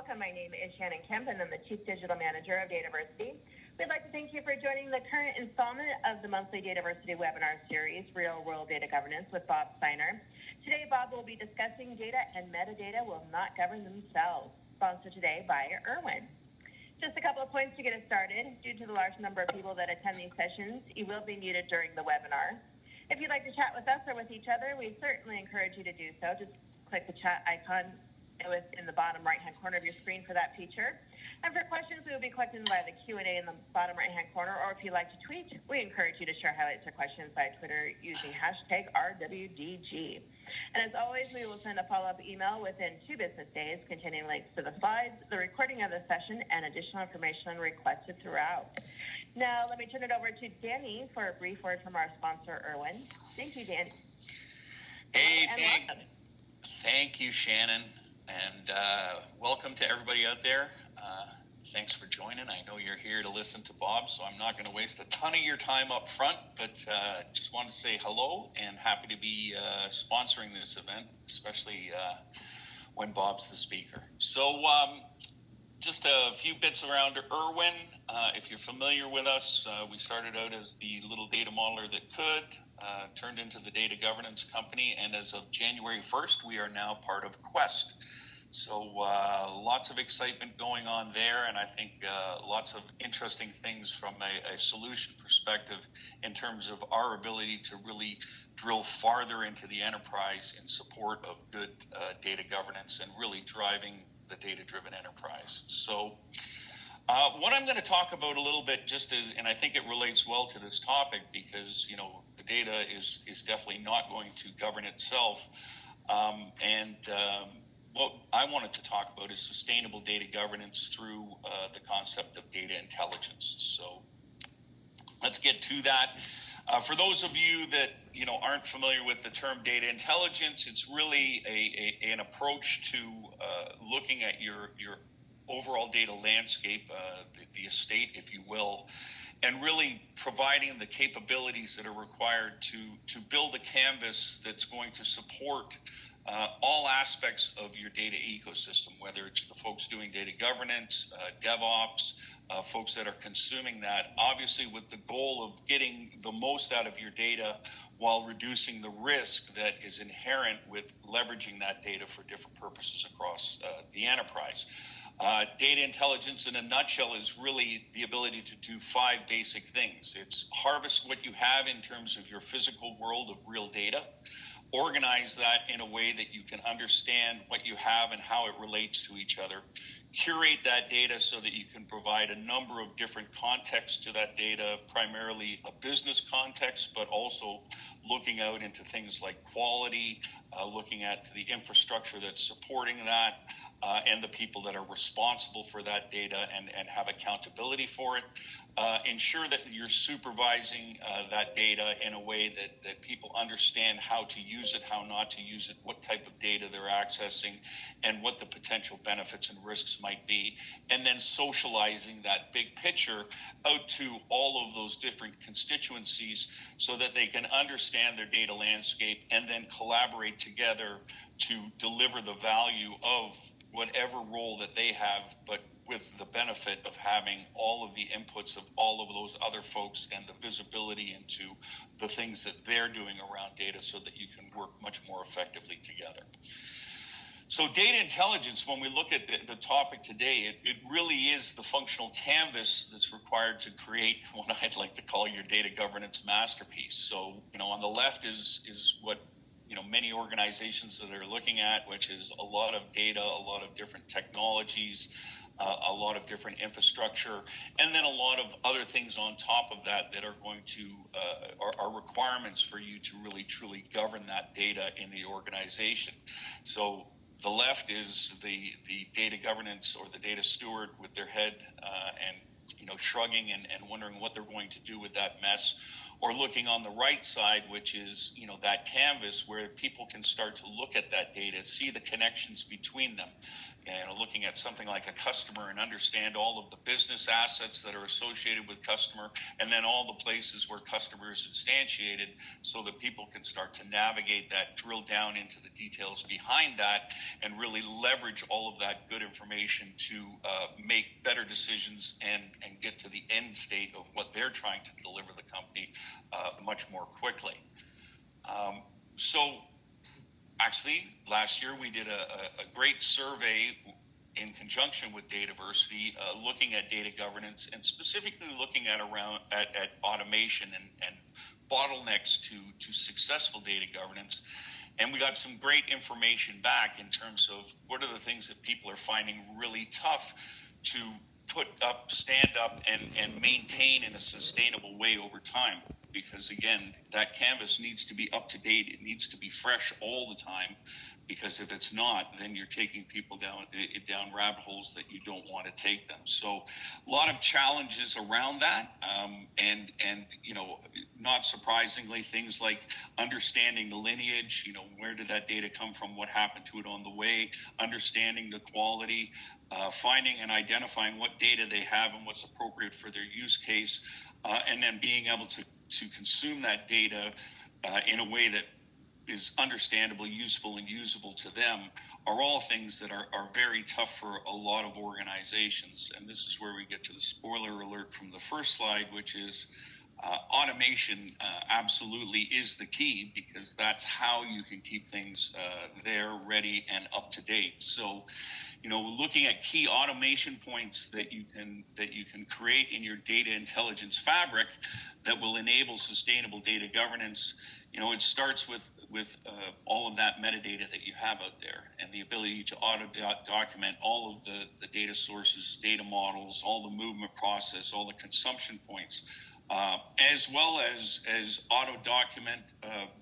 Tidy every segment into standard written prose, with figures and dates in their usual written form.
welcome. My name is Shannon Kemp, and I'm the Chief Digital Manager of Dataversity. We'd like to thank you for joining the current installment of the monthly Dataversity webinar series, Real World Data Governance with Bob Steiner. Today, Bob will be discussing data and metadata will not govern themselves, sponsored today by Irwin. Just a couple of points to get us started. Due to the large number of people that attend these sessions, you will be muted during the webinar. If you'd like to chat with us or with each other, we certainly encourage you to do so. Just click the chat icon in the bottom right-hand corner of your screen for that feature. And for questions, we will be collecting via the Q&A in the bottom right-hand corner, or if you'd like to tweet, we encourage you to share highlights or questions by Twitter using hashtag RWDG. And as always, we will send a follow-up email within 2 business days containing links to the slides, the recording of the session, and additional information requested throughout. Now, let me turn it over to Danny for a brief word from our sponsor, Irwin. Thank you, Danny. Hey, thank you, Shannon. And welcome to everybody out there. Thanks for joining. I know you're here to listen to Bob, so I'm not going to waste a ton of your time up front, but just wanted to say hello and happy to be sponsoring this event, especially when Bob's the speaker. So just a few bits around Irwin. If you're familiar with us, we started out as the little data modeler that could, turned into the data governance company, and as of January 1st, we are now part of Quest. So lots of excitement going on there, and I think lots of interesting things from a solution perspective in terms of our ability to really drill farther into the enterprise in support of good data governance and really driving the data-driven enterprise. So what I'm going to talk about a little bit and I think it relates well to this topic because, the data is definitely not going to govern itself. What I wanted to talk about is sustainable data governance through the concept of data intelligence. So let's get to that. For those of you that aren't familiar with the term data intelligence, it's really an approach to looking at your overall data landscape, the estate, if you will, and really providing the capabilities that are required to build a canvas that's going to support all aspects of your data ecosystem, whether it's the folks doing data governance, DevOps, folks that are consuming that, obviously with the goal of getting the most out of your data while reducing the risk that is inherent with leveraging that data for different purposes across the enterprise. Data intelligence in a nutshell is really the ability to do 5 basic things. It's harvest what you have in terms of your physical world of real data, organize that in a way that you can understand what you have and how it relates to each other, curate that data so that you can provide a number of different contexts to that data, primarily a business context, but also looking out into things like quality, looking at the infrastructure that's supporting that, and the people that are responsible for that data and have accountability for it. Ensure that you're supervising that data in a way that people understand how to use it, how not to use it, what type of data they're accessing, and what the potential benefits and risks might be. And then socializing that big picture out to all of those different constituencies so that they can understand their data landscape and then collaborate together to deliver the value of whatever role that they have, but with the benefit of having all of the inputs of all of those other folks and the visibility into the things that they're doing around data so that you can work much more effectively together. So data intelligence, when we look at the topic today, it really is the functional canvas that's required to create what I'd like to call your data governance masterpiece. So, on the left is what many organizations that are looking at, which is a lot of data, a lot of different technologies, a lot of different infrastructure, and then a lot of other things on top of that are going to are requirements for you to really truly govern that data in the organization. So the left is the data governance or the data steward with their head and shrugging and wondering what they're going to do with that mess. or looking on the right side, which is, that canvas where people can start to look at that data, see the connections between them, and looking at something like a customer and understand all of the business assets that are associated with customer, and then all the places where customer is instantiated, so that people can start to navigate that, drill down into the details behind that, and really leverage all of that good information to make better decisions and get to the end state of what they're trying to deliver the company much more quickly. So actually, last year we did a great survey in conjunction with Dataversity, looking at data governance and specifically looking at automation and bottlenecks to successful data governance. And we got some great information back in terms of what are the things that people are finding really tough to put up, stand up, and maintain in a sustainable way over time. Because again, that canvas needs to be up to date. It needs to be fresh all the time. Because if it's not, then you're taking people down rabbit holes that you don't want to take them. So a lot of challenges around that. And not surprisingly, things like understanding the lineage, where did that data come from? What happened to it on the way? Understanding the quality, finding and identifying what data they have and what's appropriate for their use case, and then being able to consume that data in a way that is understandable, useful, and usable to them are all things that are very tough for a lot of organizations. And this is where we get to the spoiler alert from the first slide, which is automation absolutely is the key, because that's how you can keep things there, ready, and up to date. So, looking at key automation points that you can create in your data intelligence fabric that will enable sustainable data governance. It starts with all of that metadata that you have out there, and the ability to auto document all of the data sources, data models, all the movement process, all the consumption points, as well as auto document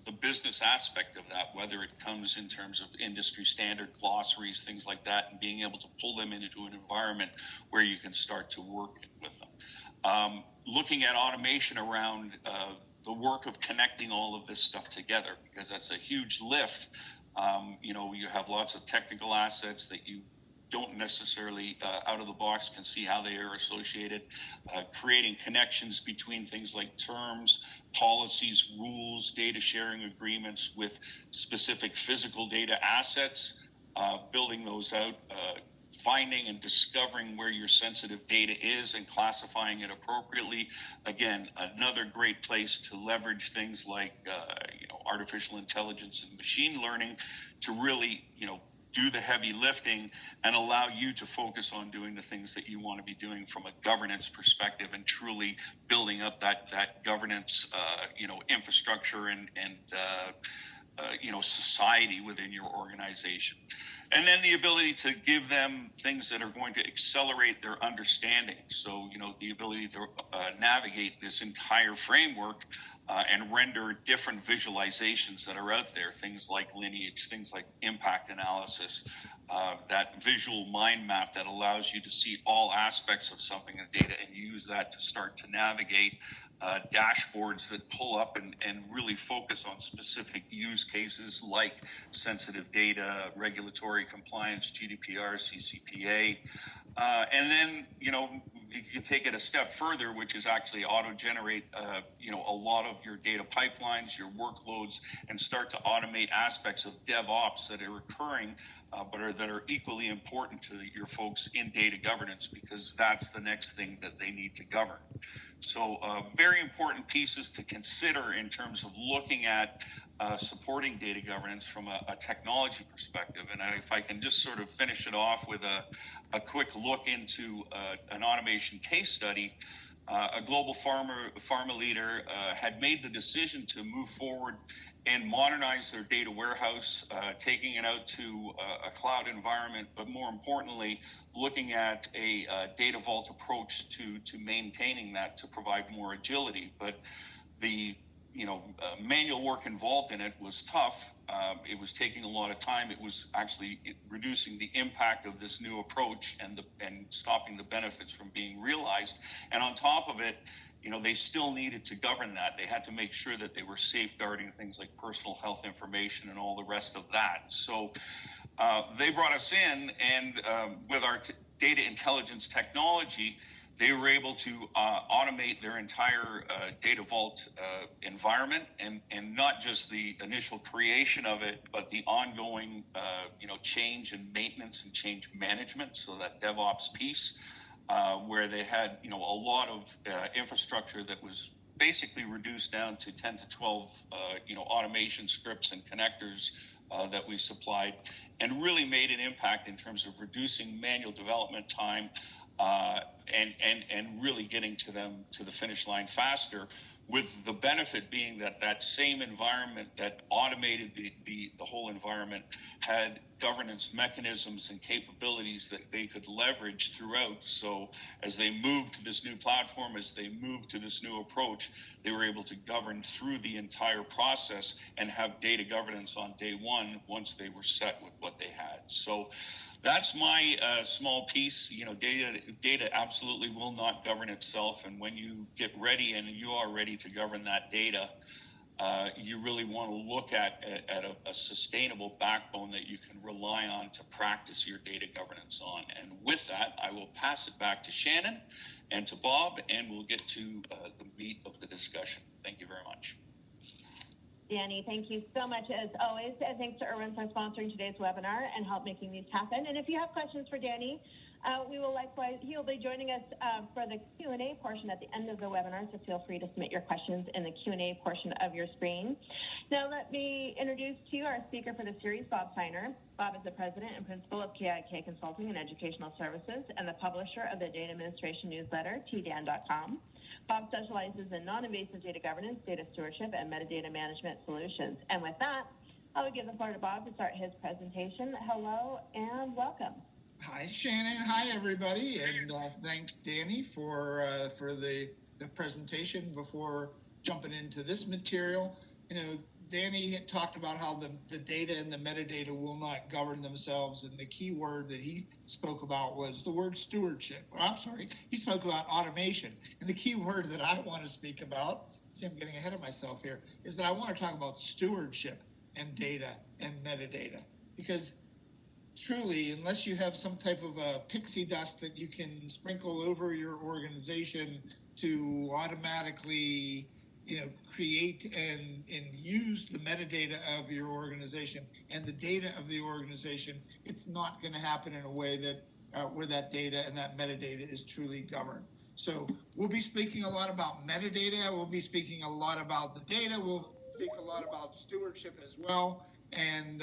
the business aspect of that, whether it comes in terms of industry standard glossaries, things like that, and being able to pull them into an environment where you can start to work with them. Looking at automation around the work of connecting all of this stuff together, because that's a huge lift. You have lots of technical assets that you don't necessarily out of the box can see how they are associated, creating connections between things like terms, policies, rules, data sharing agreements with specific physical data assets, building those out, finding and discovering where your sensitive data is and classifying it appropriately. Again, another great place to leverage things like artificial intelligence and machine learning to really do the heavy lifting and allow you to focus on doing the things that you want to be doing from a governance perspective, and truly building up that governance infrastructure and society within your organization. And then the ability to give them things that are going to accelerate their understanding. So, the ability to navigate this entire framework and render different visualizations that are out there, things like lineage, things like impact analysis, that visual mind map that allows you to see all aspects of something in data and use that to start to navigate dashboards that pull up and really focus on specific use cases like sensitive data, regulatory compliance, GDPR, CCPA. And then, you can take it a step further, which is actually auto-generate, a lot of your data pipelines, your workloads, and start to automate aspects of DevOps that are occurring, but that are equally important to your folks in data governance, because that's the next thing that they need to govern. So very important pieces to consider in terms of looking at supporting data governance from a technology perspective. And if I can just sort of finish it off with a quick look into an automation case study. A global pharma leader had made the decision to move forward and modernize their data warehouse, taking it out to a cloud environment, but more importantly, looking at a data vault approach to maintaining that to provide more agility. But the manual work involved in it was tough. It was taking a lot of time. It was actually reducing the impact of this new approach and stopping the benefits from being realized. And on top of it, they still needed to govern that. They had to make sure that they were safeguarding things like personal health information and all the rest of that. So they brought us in, and with our data intelligence technology, they were able to automate their entire data vault environment, and not just the initial creation of it, but the ongoing change and maintenance and change management. So that DevOps piece, where they had a lot of infrastructure that was basically reduced down to 10 to 12 automation scripts and connectors that we supplied, and really made an impact in terms of reducing manual development time, and really getting to them to the finish line faster, with the benefit being that same environment that automated the whole environment had governance mechanisms and capabilities that they could leverage throughout. So as they moved to this new platform, as they moved to this new approach, they were able to govern through the entire process and have data governance on day one once they were set with what they had. So that's my small piece. Data absolutely will not govern itself. And when you get ready and you are ready to govern that data, you really want to look at a sustainable backbone that you can rely on to practice your data governance on. And with that, I will pass it back to Shannon and to Bob, and we'll get to the meat of the discussion. Thank you very much. Danny, thank you so much as always. And thanks to Irwin for sponsoring today's webinar and help making these happen. And if you have questions for Danny, he'll be joining us for the Q&A portion at the end of the webinar, so feel free to submit your questions in the Q&A portion of your screen. Now let me introduce to you our speaker for the series, Bob Steiner. Bob is the president and principal of KIK Consulting and Educational Services and the publisher of the data administration newsletter, tdan.com. Bob specializes in non-invasive data governance, data stewardship, and metadata management solutions. And with that, I will give the floor to Bob to start his presentation. Hello and welcome. Hi, Shannon. Hi, everybody. And thanks, Danny, for the presentation. Before jumping into this material, Danny had talked about how the data and the metadata will not govern themselves. And the key word that he spoke about was the word stewardship. He spoke about automation. And the key word that I want to speak about, see, I'm getting ahead of myself here, is that I want to talk about stewardship and data and metadata. Because truly, unless you have some type of a pixie dust that you can sprinkle over your organization to automatically create and use the metadata of your organization and the data of the organization, it's not going to happen in a way that where that data and that metadata is truly governed. So we'll be speaking a lot about metadata. We'll be speaking a lot about the data. We'll speak a lot about stewardship as well. And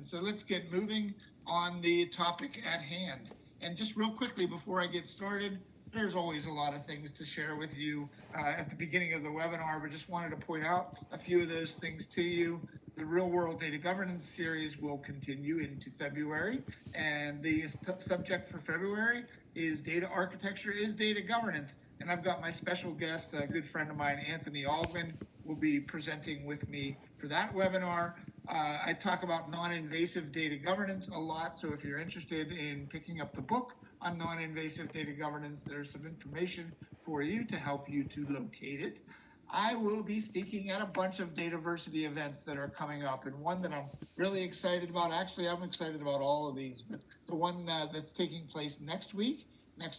so let's get moving on the topic at hand. And just real quickly before I get started, there's always a lot of things to share with you at the beginning of the webinar, but just wanted to point out a few of those things to you. The Real World Data Governance series will continue into February, and the subject for February is Data Architecture is Data Governance. And I've got my special guest, a good friend of mine, Anthony Aldman, will be presenting with me for that webinar. I talk about non-invasive data governance a lot, so if you're interested in picking up the book on non-invasive data governance, there's some information for you to help you to locate it. I will be speaking at a bunch of Dataversity events that are coming up, and one that I'm really excited about, actually I'm excited about all of these, but the one that's taking place next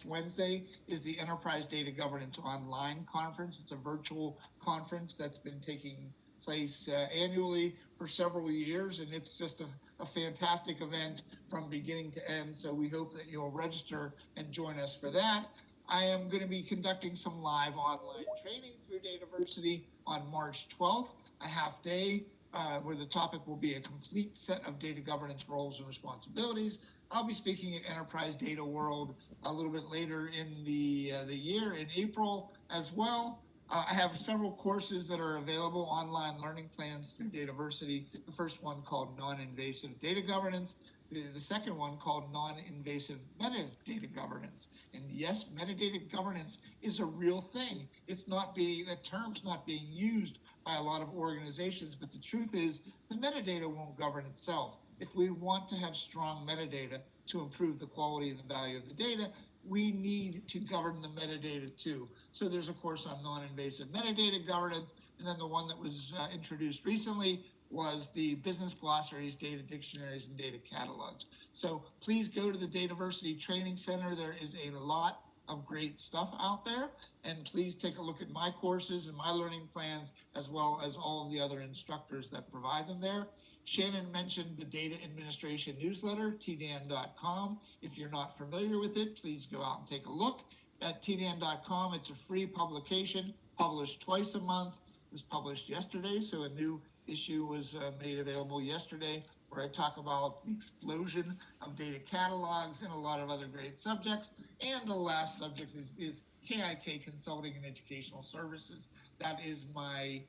Wednesday, is the Enterprise Data Governance Online Conference. It's a virtual conference that's been taking place annually for several years, and it's just a fantastic event from beginning to end. So we hope that you'll register and join us for that. I am going to be conducting some live online training through Dataversity on March 12th, a half day, where the topic will be a complete set of data governance roles and responsibilities. I'll be speaking at Enterprise Data World a little bit later in the year in April as well. I have several courses that are available, online learning plans through Dataversity. The first one called Non-Invasive Data Governance. The second one called Non-Invasive Metadata Governance. And yes, metadata governance is a real thing. The term's not being used by a lot of organizations, but the truth is the metadata won't govern itself. If we want to have strong metadata to improve the quality and the value of the data, we need to govern the metadata too. So there's a course on non-invasive metadata governance, and then the one that was introduced recently was the business glossaries, data dictionaries, and data catalogs. So please go to the Dataversity Training Center. There is a lot of great stuff out there, and please take a look at my courses and my learning plans, as well as all of the other instructors that provide them there. Shannon mentioned the Data Administration newsletter, tdan.com. If you're not familiar with it, please go out and take a look at tdan.com. It's a free publication, published twice a month. It was published yesterday, so a new issue was made available yesterday, where I talk about the explosion of data catalogs and a lot of other great subjects. And the last subject is KIK Consulting and Educational Services. That is my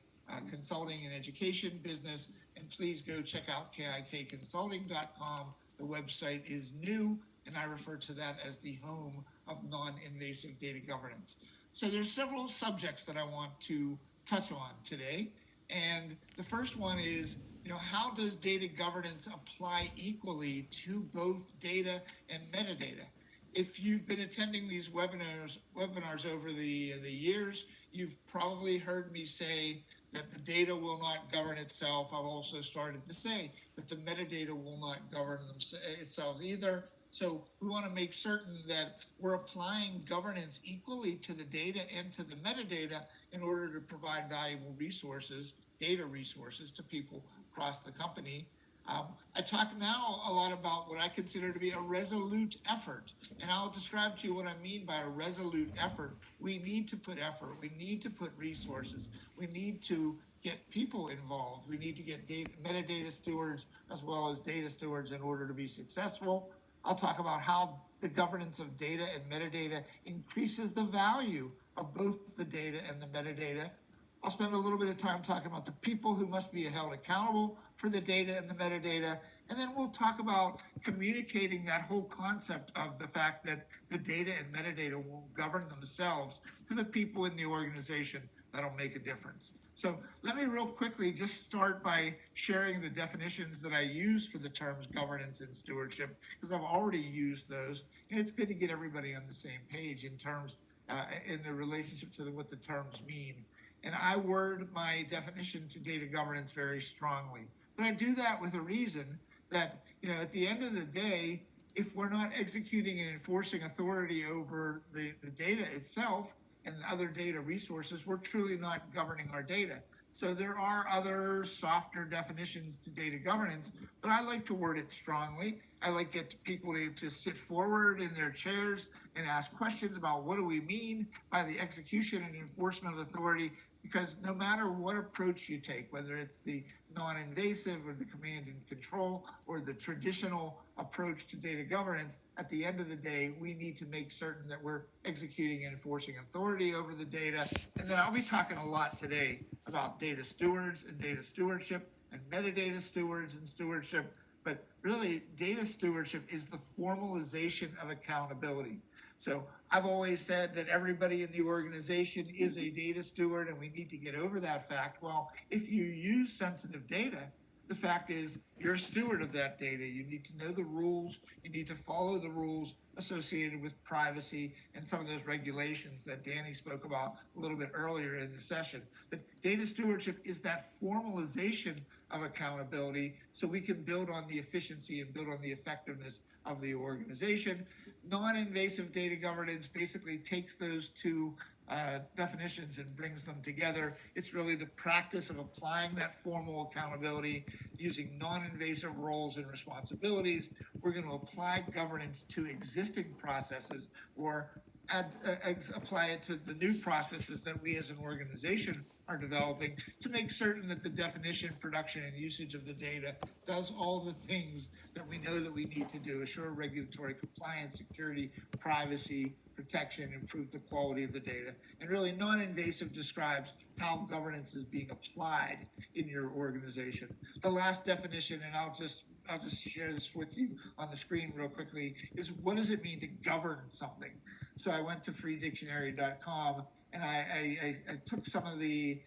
consulting and education business, and please go check out kikconsulting.com. The website is new, and I refer to that as the home of non-invasive data governance. So there's several subjects that I want to touch on today, and the first one is, how does data governance apply equally to both data and metadata? If you've been attending these webinars over the years, you've probably heard me say that the data will not govern itself. I've also started to say that the metadata will not govern itself either. So we want to make certain that we're applying governance equally to the data and to the metadata in order to provide valuable resources, data resources, to people across the company. I talk now a lot about what I consider to be a resolute effort, and I'll describe to you what I mean by a resolute effort. We need to put effort. We need to put resources. We need to get people involved. We need to get metadata stewards as well as data stewards in order to be successful. I'll talk about how the governance of data and metadata increases the value of both the data and the metadata. I'll spend a little bit of time talking about the people who must be held accountable for the data and the metadata. And then we'll talk about communicating that whole concept of the fact that the data and metadata won't govern themselves to the people in the organization that'll make a difference. So let me real quickly just start by sharing the definitions that I use for the terms governance and stewardship, because I've already used those. And it's good to get everybody on the same page in terms, in the relationship to what the terms mean. And I word my definition to data governance very strongly. But I do that with a reason that, at the end of the day, if we're not executing and enforcing authority over the data itself and other data resources, we're truly not governing our data. So there are other softer definitions to data governance, but I like to word it strongly. I like get people to sit forward in their chairs and ask questions about what do we mean by the execution and enforcement of authority, because no matter what approach you take, whether it's the non-invasive or the command and control or the traditional approach to data governance, at the end of the day, we need to make certain that we're executing and enforcing authority over the data. And then I'll be talking a lot today about data stewards and data stewardship and metadata stewards and stewardship. But really, data stewardship is the formalization of accountability. So I've always said that everybody in the organization is a data steward, and we need to get over that fact. Well, if you use sensitive data, the fact is you're a steward of that data. You need to know the rules. You need to follow the rules associated with privacy and some of those regulations that Danny spoke about a little bit earlier in the session. But data stewardship is that formalization of accountability so we can build on the efficiency and build on the effectiveness of the organization. Non-invasive data governance basically takes those two definitions and brings them together. It's really the practice of applying that formal accountability using non-invasive roles and responsibilities. We're going to apply governance to existing processes or apply it to the new processes that we as an organization are developing to make certain that the definition, production, and usage of the data does all the things that we know that we need to do: assure regulatory compliance, security, privacy, protection, improve the quality of the data. And really, non-invasive describes how governance is being applied in your organization. The last definition, and I'll just share this with you on the screen real quickly, is what does it mean to govern something? So I went to freedictionary.com and I took some of the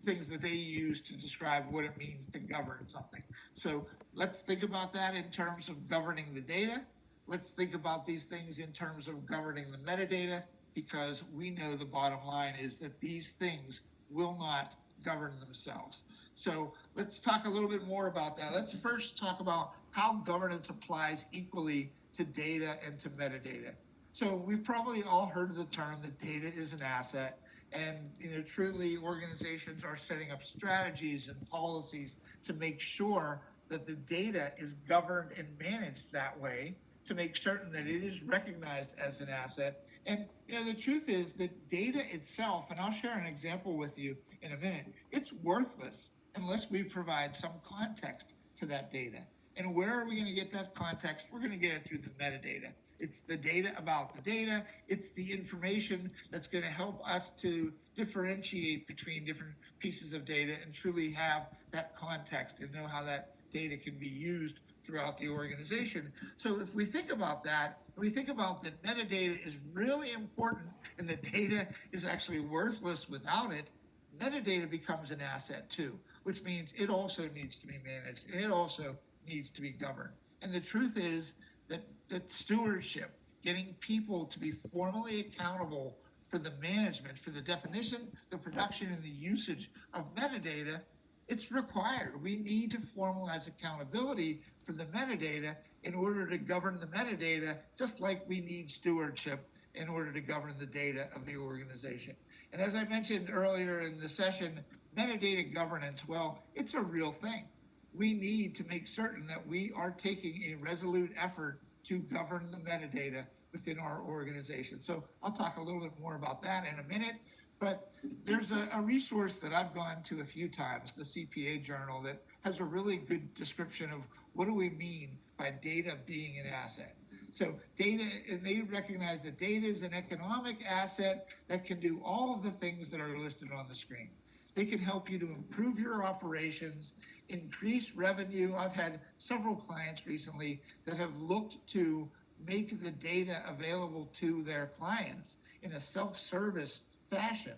things that they use to describe what it means to govern something. So let's think about that in terms of governing the data. Let's think about these things in terms of governing the metadata, because we know the bottom line is that these things will not govern themselves. So let's talk a little bit more about that. Let's first talk about how governance applies equally to data and to metadata. So we've probably all heard of the term that data is an asset, and truly organizations are setting up strategies and policies to make sure that the data is governed and managed that way, to make certain that it is recognized as an asset. And the truth is that data itself, and I'll share an example with you in a minute, it's worthless unless we provide some context to that data. And where are we going to get that context? We're going to get it through the metadata. It's the data about the data. It's the information that's going to help us to differentiate between different pieces of data and truly have that context and know how that data can be used throughout the organization. So if we think about that, we think about that metadata is really important and the data is actually worthless without it, metadata becomes an asset too, which means it also needs to be managed and it also needs to be governed. And the truth is that stewardship, getting people to be formally accountable for the management, for the definition, the production, and the usage of metadata, it's required. We need to formalize accountability for the metadata in order to govern the metadata, just like we need stewardship in order to govern the data of the organization. And as I mentioned earlier in the session, metadata governance, well, it's a real thing. We need to make certain that we are taking a resolute effort to govern the metadata within our organization. So I'll talk a little bit more about that in a minute, but there's a resource that I've gone to a few times, the CPA Journal, that has a really good description of what do we mean by data being an asset. So data, and they recognize that data is an economic asset that can do all of the things that are listed on the screen. They can help you to improve your operations, increase revenue. I've had several clients recently that have looked to make the data available to their clients in a self-service fashion.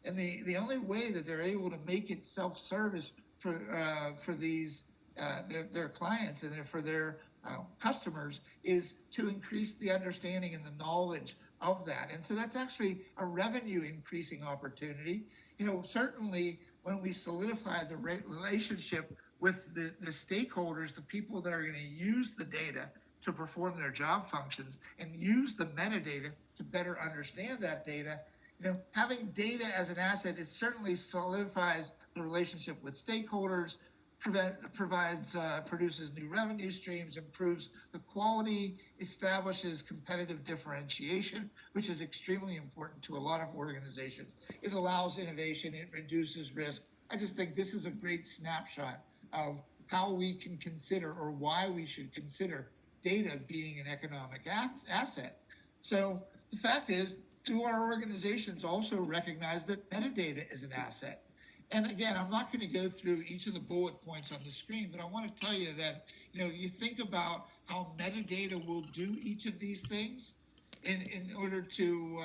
And the only way that they're able to make it self-service for these their clients and for their customers is to increase the understanding and the knowledge of that. And so that's actually a revenue increasing opportunity. Certainly when we solidify the relationship with the stakeholders, the people that are going to use the data to perform their job functions and use the metadata to better understand that data, having data as an asset, it certainly solidifies the relationship with stakeholders, produces new revenue streams, improves the quality, establishes competitive differentiation, which is extremely important to a lot of organizations. It allows innovation, it reduces risk. I just think this is a great snapshot of how we can consider, or why we should consider, data being an economic asset. So the fact is, do our organizations also recognize that metadata is an asset? And again, I'm not going to go through each of the bullet points on the screen, but I want to tell you that, you think about how metadata will do each of these things in order to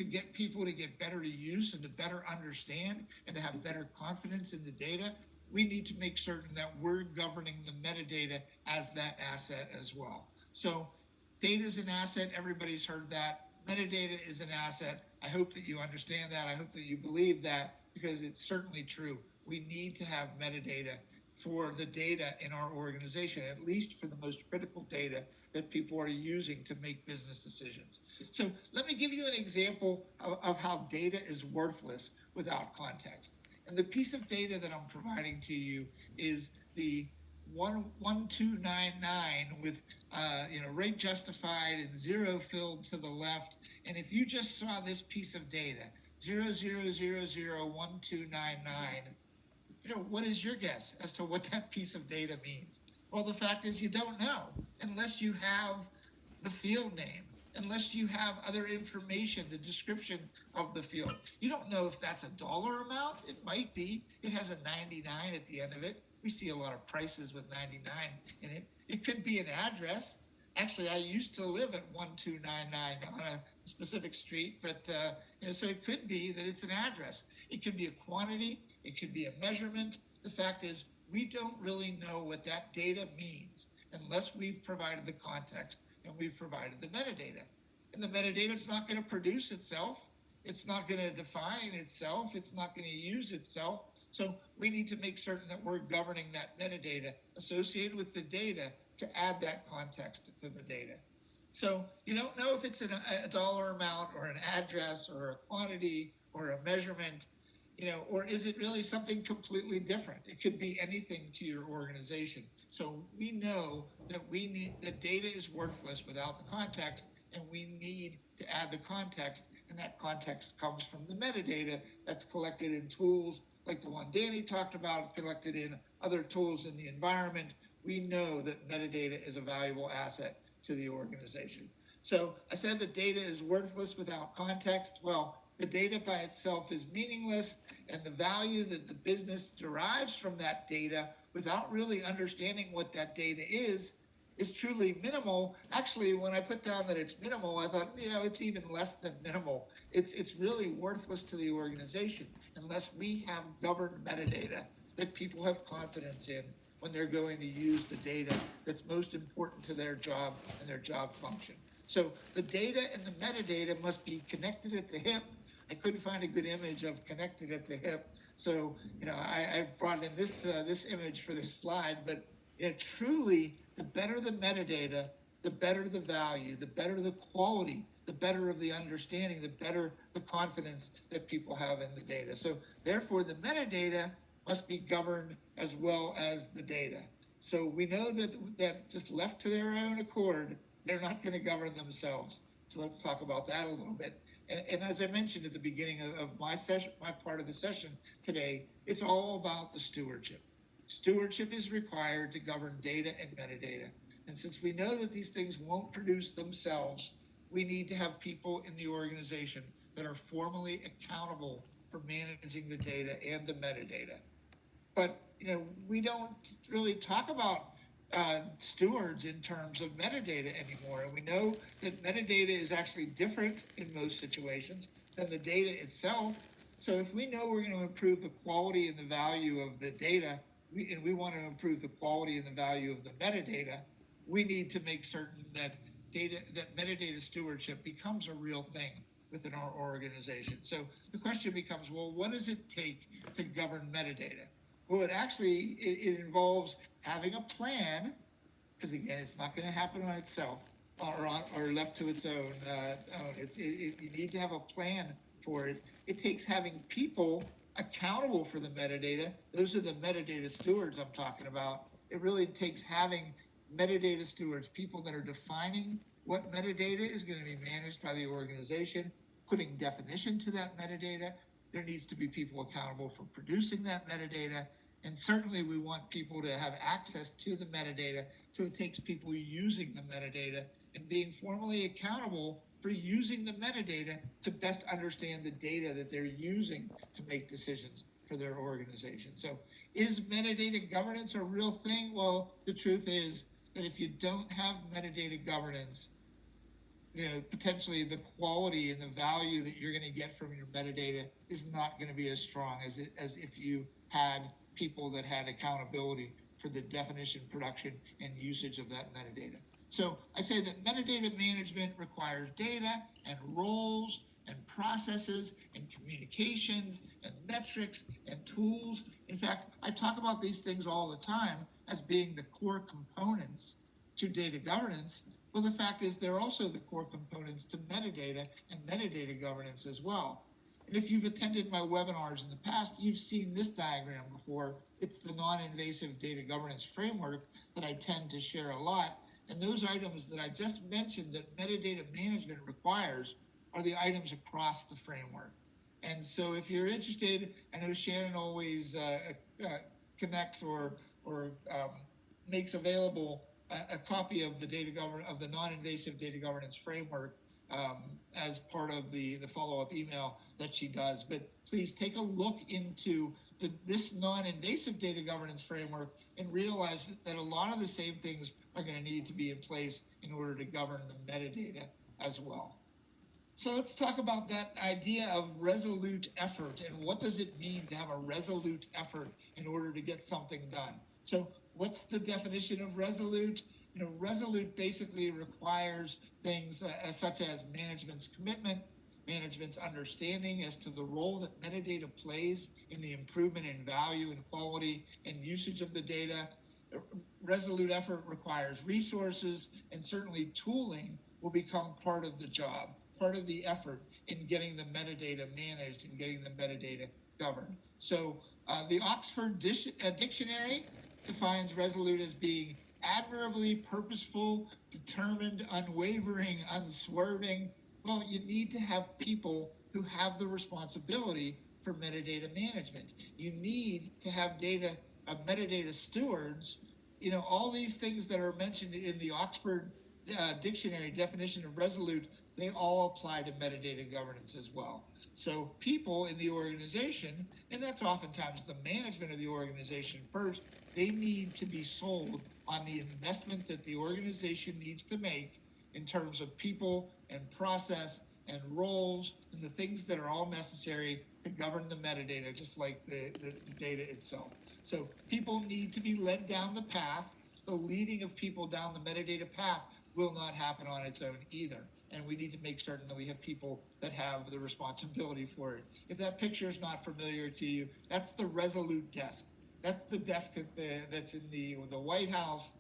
get people to get better use and to better understand and to have better confidence in the data. We need to make certain that we're governing the metadata as that asset as well. So data is an asset. Everybody's heard that. Metadata is an asset. I hope that you understand that. I hope that you believe that, because it's certainly true. We need to have metadata for the data in our organization, at least for the most critical data that people are using to make business decisions. So let me give you an example of how data is worthless without context. And the piece of data that I'm providing to you is the 1299 with rate justified and 0 filled to the left. And if you just saw this piece of data, 00001299, what is your guess as to what that piece of data means? Well, the fact is you don't know unless you have the field name, unless you have other information, the description of the field. You don't know if that's a dollar amount. It might be. It has a 99 at the end of it. We see a lot of prices with 99 in it. It could be an address. Actually, I used to live at 1299 on a specific street, but so it could be that it's an address. It could be a quantity. It could be a measurement. The fact is, we don't really know what that data means unless we've provided the context and we've provided the metadata. And the metadata, it's not going to produce itself. It's not going to define itself. It's not going to use itself. So we need to make certain that we're governing that metadata associated with the data to add that context to the data. So you don't know if it's a dollar amount or an address or a quantity or a measurement, or is it really something completely different? It could be anything to your organization. So we know that the data is worthless without the context, and we need to add the context, and that context comes from the metadata that's collected in tools like the one Danny talked about, collected in other tools in the environment. We know that metadata is a valuable asset to the organization. So I said the data is worthless without context. Well, the data by itself is meaningless, and the value that the business derives from that data without really understanding what that data is truly minimal. Actually, when I put down that it's minimal, I thought, it's even less than minimal. It's really worthless to the organization unless we have governed metadata that people have confidence in when they're going to use the data that's most important to their job and their job function. So the data and the metadata must be connected at the hip. I couldn't find a good image of connected at the hip. So, I brought in this image for this slide, but truly, the better the metadata, the better the value, the better the quality, the better of the understanding, the better the confidence that people have in the data. So therefore, the metadata must be governed as well as the data. So we know that just left to their own accord, they're not going to govern themselves. So let's talk about that a little bit. And as I mentioned at the beginning of my session, my part of the session today, it's all about the stewardship. Stewardship is required to govern data and metadata. And since we know that these things won't produce themselves, we need to have people in the organization that are formally accountable for managing the data and the metadata. But, we don't really talk about stewards in terms of metadata anymore. And we know that metadata is actually different in most situations than the data itself. So if we know we're going to improve the quality and the value of the data, and we want to improve the quality and the value of the metadata, we need to make certain that metadata stewardship becomes a real thing within our organization. So the question becomes, well, what does it take to govern metadata? Well, it involves having a plan, because again, it's not going to happen on itself or left to its own. You need to have a plan for it. It takes having people accountable for the metadata. Those are the metadata stewards I'm talking about. It really takes having metadata stewards, people that are defining what metadata is going to be managed by the organization, putting definition to that metadata. There needs to be people accountable for producing that metadata. And certainly we want people to have access to the metadata. So it takes people using the metadata and being formally accountable for using the metadata to best understand the data that they're using to make decisions for their organization. So is metadata governance a real thing? Well, the truth is that if you don't have metadata governance, potentially the quality and the value that you're going to get from your metadata is not going to be as strong as if you had people that had accountability for the definition, production, and usage of that metadata. So I say that metadata management requires data and roles and processes and communications and metrics and tools. In fact, I talk about these things all the time as being the core components to data governance. Well, the fact is they're also the core components to metadata and metadata governance as well. And if you've attended my webinars in the past, you've seen this diagram before. It's the non-invasive data governance framework that I tend to share a lot. And those items that I just mentioned that metadata management requires are the items across the framework. And so if you're interested, I know Shannon always connects or makes available a copy of the the non-invasive data governance framework as part of the follow-up email that she does. But please take a look into this non-invasive data governance framework and realize that a lot of the same things are going to need to be in place in order to govern the metadata as well. So let's talk about that idea of resolute effort and what does it mean to have a resolute effort in order to get something done. So what's the definition of resolute? Resolute basically requires things such as management's commitment, management's understanding as to the role that metadata plays in the improvement in value and quality and usage of the data. Resolute effort requires resources, and certainly tooling will become part of the job, part of the effort in getting the metadata managed and getting the metadata governed. So the Oxford Dictionary defines resolute as being admirably purposeful, determined, unwavering, unswerving. Well, you need to have people who have the responsibility for metadata management. You need to have metadata stewards. All these things that are mentioned in the Oxford Dictionary definition of resolute, they all apply to metadata governance as well. So people in the organization, and that's oftentimes the management of the organization first, they need to be sold on the investment that the organization needs to make in terms of people and process and roles and the things that are all necessary to govern the metadata, just like the data itself. So people need to be led down the path. The leading of people down the metadata path will not happen on its own either. And we need to make certain that we have people that have the responsibility for it. If that picture is not familiar to you, that's the Resolute desk. That's the desk that's in the White House.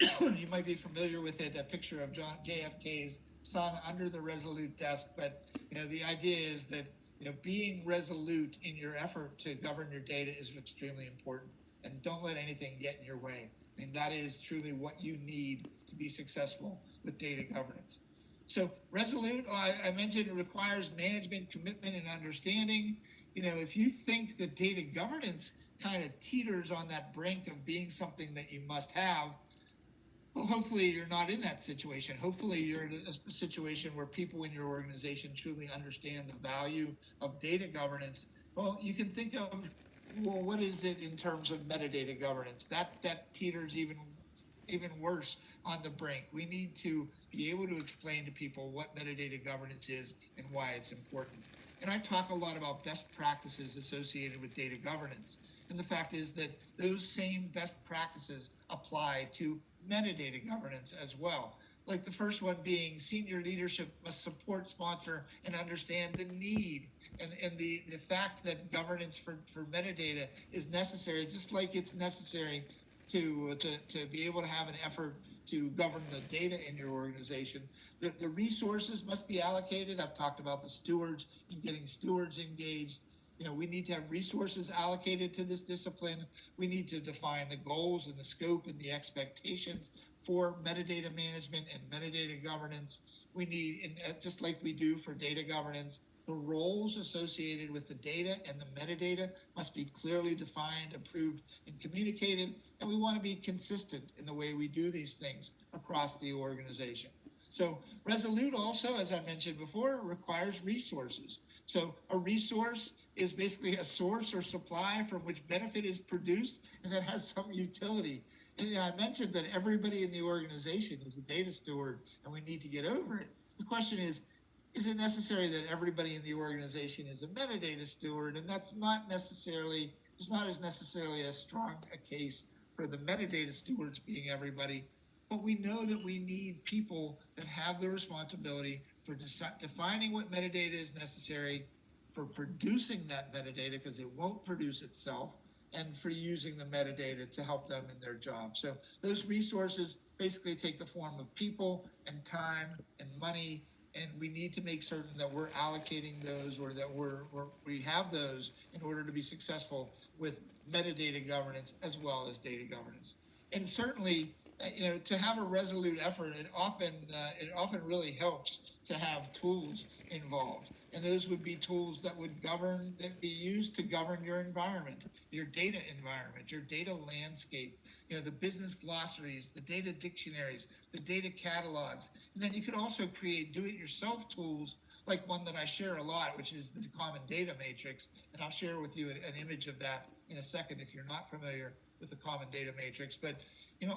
You might be familiar with it, that picture of JFK's son under the Resolute desk. But the idea is that being resolute in your effort to govern your data is extremely important. And don't let anything get in your way. I mean, that is truly what you need to be successful with data governance. So resolute, I mentioned, it requires management, commitment, and understanding. If you think that data governance kind of teeters on that brink of being something that you must have, well, hopefully you're not in that situation. Hopefully you're in a situation where people in your organization truly understand the value of data governance. Well, you can think of, well, what is it in terms of metadata governance? That teeters even worse on the brink. We need to be able to explain to people what metadata governance is and why it's important. And I talk a lot about best practices associated with data governance. And the fact is that those same best practices apply to metadata governance as well. Like the first one being senior leadership must support, sponsor, and understand the need and the fact that governance for metadata is necessary, just like it's necessary to be able to have an effort to govern the data in your organization. The resources must be allocated. I've talked about the stewards and getting stewards engaged. We need to have resources allocated to this discipline. We need to define the goals and the scope and the expectations for metadata management and metadata governance. We need, just like we do for data governance, the roles associated with the data and the metadata must be clearly defined, approved, and communicated. And we want to be consistent in the way we do these things across the organization. So resolute also, as I mentioned before, requires resources. So a resource is basically a source or supply from which benefit is produced and that has some utility. And I mentioned that everybody in the organization is a data steward and we need to get over it. The question is it necessary that everybody in the organization is a metadata steward? And that's not necessarily, it's not as necessarily as strong a case for the metadata stewards being everybody. But we know that we need people that have the responsibility for defining what metadata is necessary, for producing that metadata because it won't produce itself, and for using the metadata to help them in their job. So those resources basically take the form of people and time and money and we need to make certain that we're allocating those, or that we have those in order to be successful with metadata governance as well as data governance. And certainly, to have a resolute effort, it often really helps to have tools involved. And those would be tools that be used to govern your environment, your data environment, your data landscape, the business glossaries, the data dictionaries, the data catalogs. And then you could also create do-it-yourself tools, like one that I share a lot, which is the Common Data Matrix. And I'll share with you an image of that in a second if you're not familiar with the Common Data Matrix. But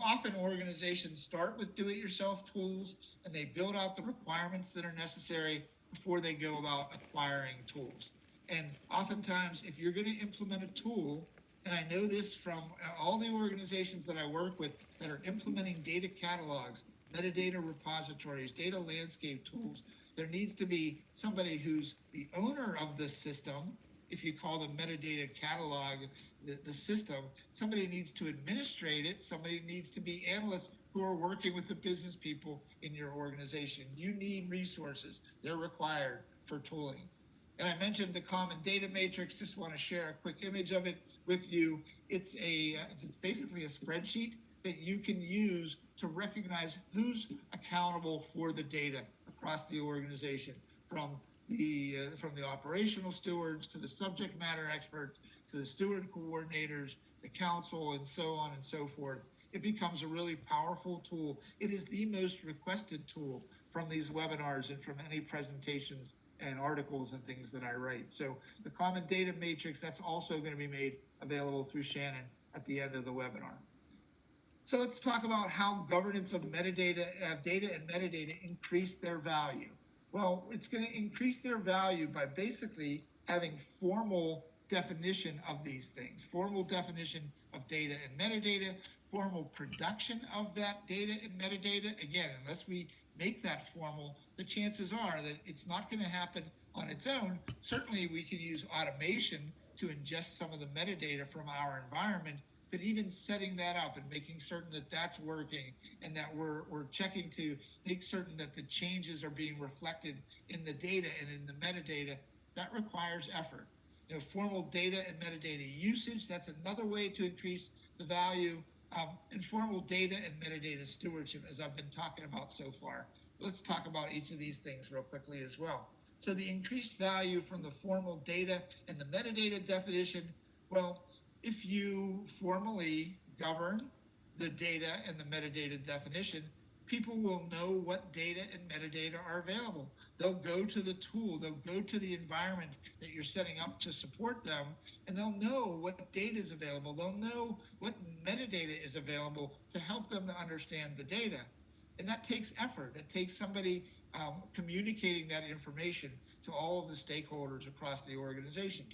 often organizations start with do-it-yourself tools, and they build out the requirements that are necessary before they go about acquiring tools. And oftentimes, if you're going to implement a tool, and I know this from all the organizations that I work with that are implementing data catalogs, metadata repositories, data landscape tools, there needs to be somebody who's the owner of the system. If you call the metadata catalog the system, somebody needs to administrate it. Somebody needs to be analysts who are working with the business people in your organization. You need resources. They're required for tooling. And I mentioned the Common Data Matrix. Just want to share a quick image of it with you. It's basically a spreadsheet that you can use to recognize who's accountable for the data across the organization, from the operational stewards to the subject matter experts to the steward coordinators, the council, and so on and so forth. It becomes a really powerful tool. It is the most requested tool from these webinars and from any presentations and articles and things that I write. So the Common Data Matrix, that's also going to be made available through Shannon at the end of the webinar. So let's talk about how governance of metadata, data and metadata increase their value. Well, it's going to increase their value by basically having formal definition of these things, formal definition of data and metadata, formal production of that data and metadata. Again, unless we make that formal, the chances are that it's not going to happen on its own. Certainly, we can use automation to ingest some of the metadata from our environment, but even setting that up and making certain that that's working and that we're checking to make certain that the changes are being reflected in the data and in the metadata, that requires effort. Formal data and metadata usage, that's another way to increase the value, and formal data and metadata stewardship, as I've been talking about so far. Let's talk about each of these things real quickly as well. So the increased value from the formal data and the metadata definition, well, if you formally govern the data and the metadata definition, people will know what data and metadata are available. They'll go to the tool, they'll go to the environment that you're setting up to support them, and they'll know what data is available. They'll know what metadata is available to help them to understand the data. And that takes effort. It takes somebody communicating that information to all of the stakeholders across the organization.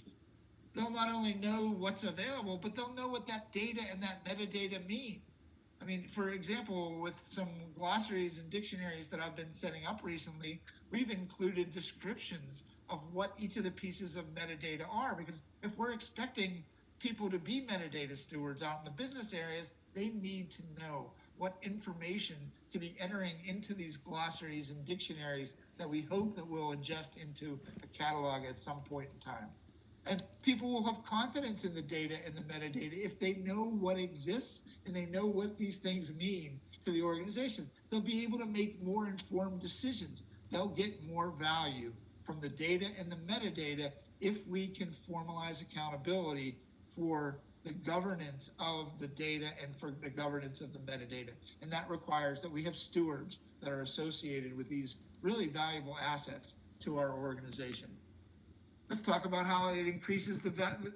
They'll not only know what's available, but they'll know what that data and that metadata mean. I mean, for example, with some glossaries and dictionaries that I've been setting up recently, we've included descriptions of what each of the pieces of metadata are, because if we're expecting people to be metadata stewards out in the business areas, they need to know what information to be entering into these glossaries and dictionaries that we hope that we'll ingest into a catalog at some point in time. And people will have confidence in the data and the metadata if they know what exists and they know what these things mean to the organization. They'll be able to make more informed decisions. They'll get more value from the data and the metadata if we can formalize accountability for the governance of the data and for the governance of the metadata. And that requires that we have stewards that are associated with these really valuable assets to our organization. Let's talk about how it increases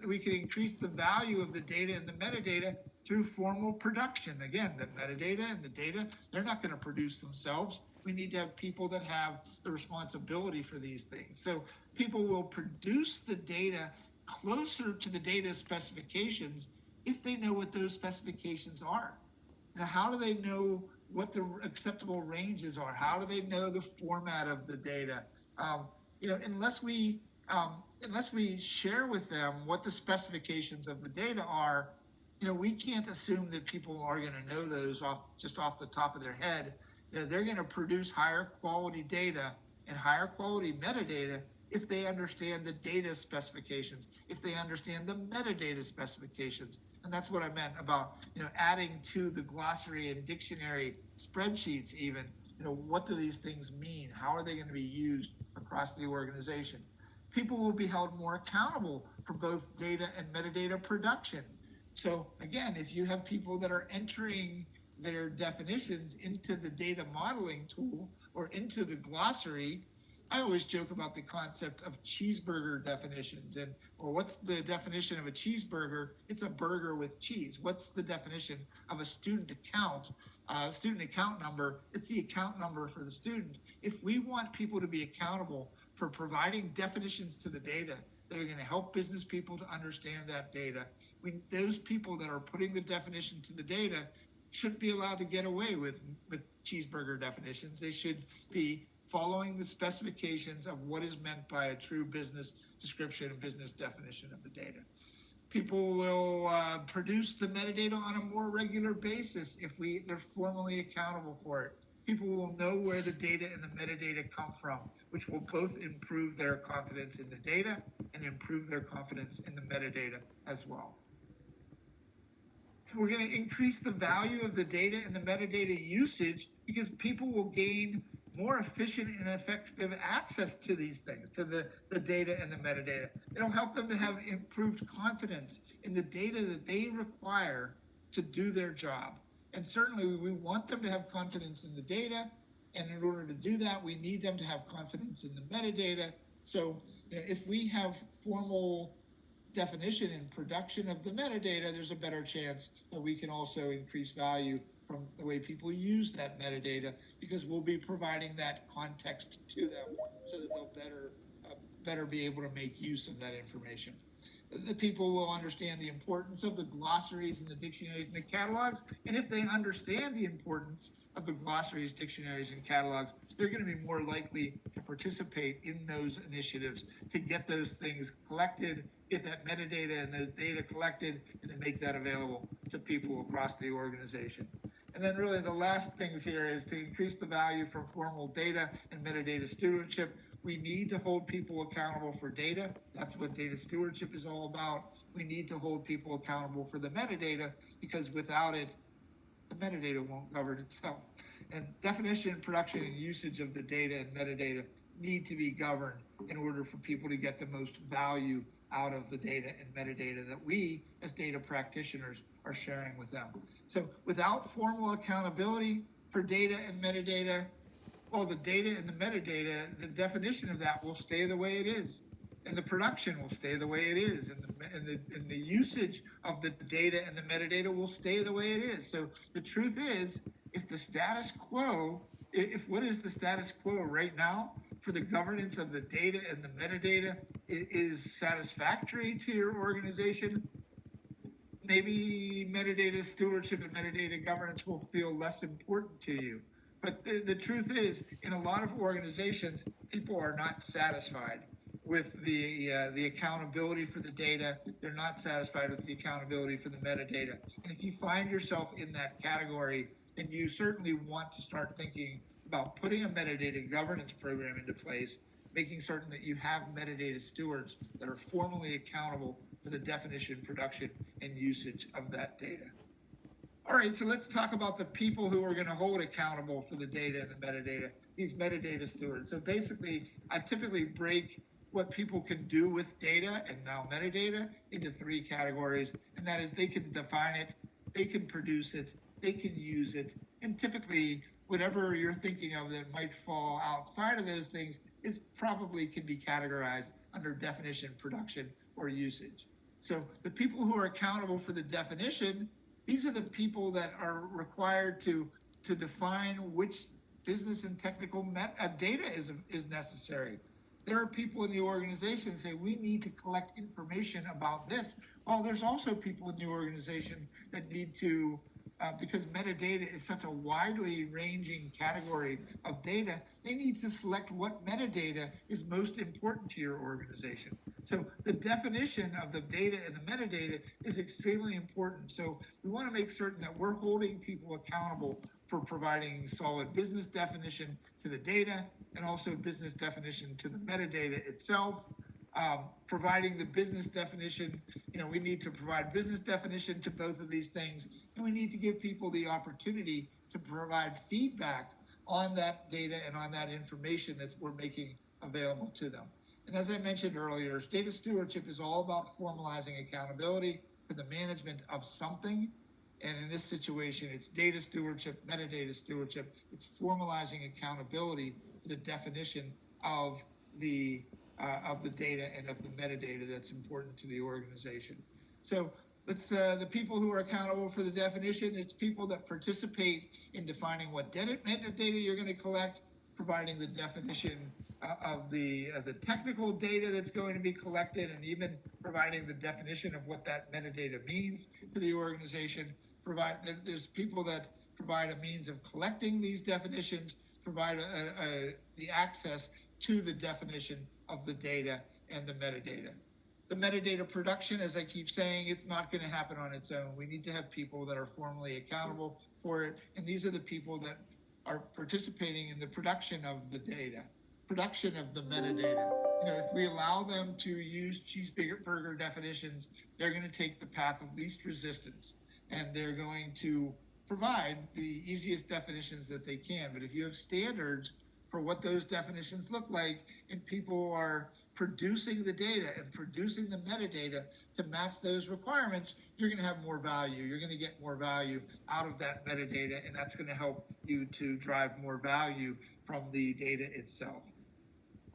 we can increase the value of the data and the metadata through formal production. Again, the metadata and the data, they're not going to produce themselves. We need to have people that have the responsibility for these things. So people will produce the data closer to the data specifications if they know what those specifications are. Now, how do they know what the acceptable ranges are? How do they know the format of the data? Unless we share with them what the specifications of the data are, we can't assume that people are going to know those off the top of their head. They're going to produce higher quality data, and higher quality metadata if they understand the data specifications, if they understand the metadata specifications. And that's what I meant about, adding to the glossary and dictionary spreadsheets even, what do these things mean? How are they going to be used across the organization? People will be held more accountable for both data and metadata production. So again, if you have people that are entering their definitions into the data modeling tool or into the glossary, I always joke about the concept of cheeseburger definitions. And, well, what's the definition of a cheeseburger? It's a burger with cheese. What's the definition of a student account? Student account number, it's the account number for the student. If we want people to be accountable for providing definitions to the data that are going to help business people to understand that data, those people that are putting the definition to the data shouldn't be allowed to get away with cheeseburger definitions. They should be following the specifications of what is meant by a true business description and business definition of the data. People will produce the metadata on a more regular basis if they're formally accountable for it. People will know where the data and the metadata come from, which will both improve their confidence in the data and improve their confidence in the metadata as well. We're going to increase the value of the data and the metadata usage because people will gain more efficient and effective access to these things, to the data and the metadata. It'll help them to have improved confidence in the data that they require to do their job. And certainly we want them to have confidence in the data. And in order to do that, we need them to have confidence in the metadata. So if we have formal definition and production of the metadata, there's a better chance that we can also increase value from the way people use that metadata, because we'll be providing that context to them so that they'll better be able to make use of that information. The people will understand the importance of the glossaries and the dictionaries and the catalogs. And if they understand the importance of the glossaries, dictionaries, and catalogs, they're going to be more likely to participate in those initiatives to get those things collected, get that metadata and the data collected, and to make that available to people across the organization. And then really the last things here is to increase the value from formal data and metadata stewardship. We need to hold people accountable for data. That's what data stewardship is all about. We need to hold people accountable for the metadata, because without it, the metadata won't govern itself. And definition, production, and usage of the data and metadata need to be governed in order for people to get the most value out of the data and metadata that we as data practitioners are sharing with them. So without formal accountability for data and metadata, well, the data and the metadata, the definition of that will stay the way it is, and the production will stay the way it is, and the usage of the data and the metadata will stay the way it is. So the truth is, if the status quo, if what is the status quo right now for the governance of the data and the metadata is satisfactory to your organization, maybe metadata stewardship and metadata governance will feel less important to you. But the truth is, in a lot of organizations, people are not satisfied with the accountability for the data. They're not satisfied with the accountability for the metadata. And if you find yourself in that category, then you certainly want to start thinking about putting a metadata governance program into place, making certain that you have metadata stewards that are formally accountable for the definition, production, and usage of that data. All right, so let's talk about the people who are going to hold accountable for the data and the metadata, these metadata stewards. So basically, I typically break what people can do with data and now metadata into three categories, and that is they can define it, they can produce it, they can use it, and typically whatever you're thinking of that might fall outside of those things is probably can be categorized under definition, production, or usage. So the people who are accountable for the definition, these are the people that are required to define which business and technical data is necessary. There are people in the organization say, we need to collect information about this. Well, there's also people in the organization that need to, because metadata is such a widely ranging category of data, they need to select what metadata is most important to your organization. So the definition of the data and the metadata is extremely important. So we want to make certain that we're holding people accountable for providing solid business definition to the data and also business definition to the metadata itself. Providing the business definition, we need to provide business definition to both of these things, and we need to give people the opportunity to provide feedback on that data and on that information that we're making available to them. And as I mentioned earlier, data stewardship is all about formalizing accountability for the management of something. And in this situation, it's data stewardship, metadata stewardship. It's formalizing accountability for the definition of the data and of the metadata that's important to the organization. So the people who are accountable for the definition, it's people that participate in defining what metadata you're going to collect, providing the definition of the technical data that's going to be collected, and even providing the definition of what that metadata means to the organization. There's people that provide a means of collecting these definitions, provide the access to the definition of the data and the metadata. The metadata production, as I keep saying, it's not going to happen on its own. We need to have people that are formally accountable for it, and these are the people that are participating in the production of the data, production of the metadata. If we allow them to use cheeseburger definitions, they're going to take the path of least resistance, and they're going to provide the easiest definitions that they can. But if you have standards for what those definitions look like, and people are producing the data and producing the metadata to match those requirements, you're going to have more value. You're going to get more value out of that metadata, and that's going to help you to drive more value from the data itself.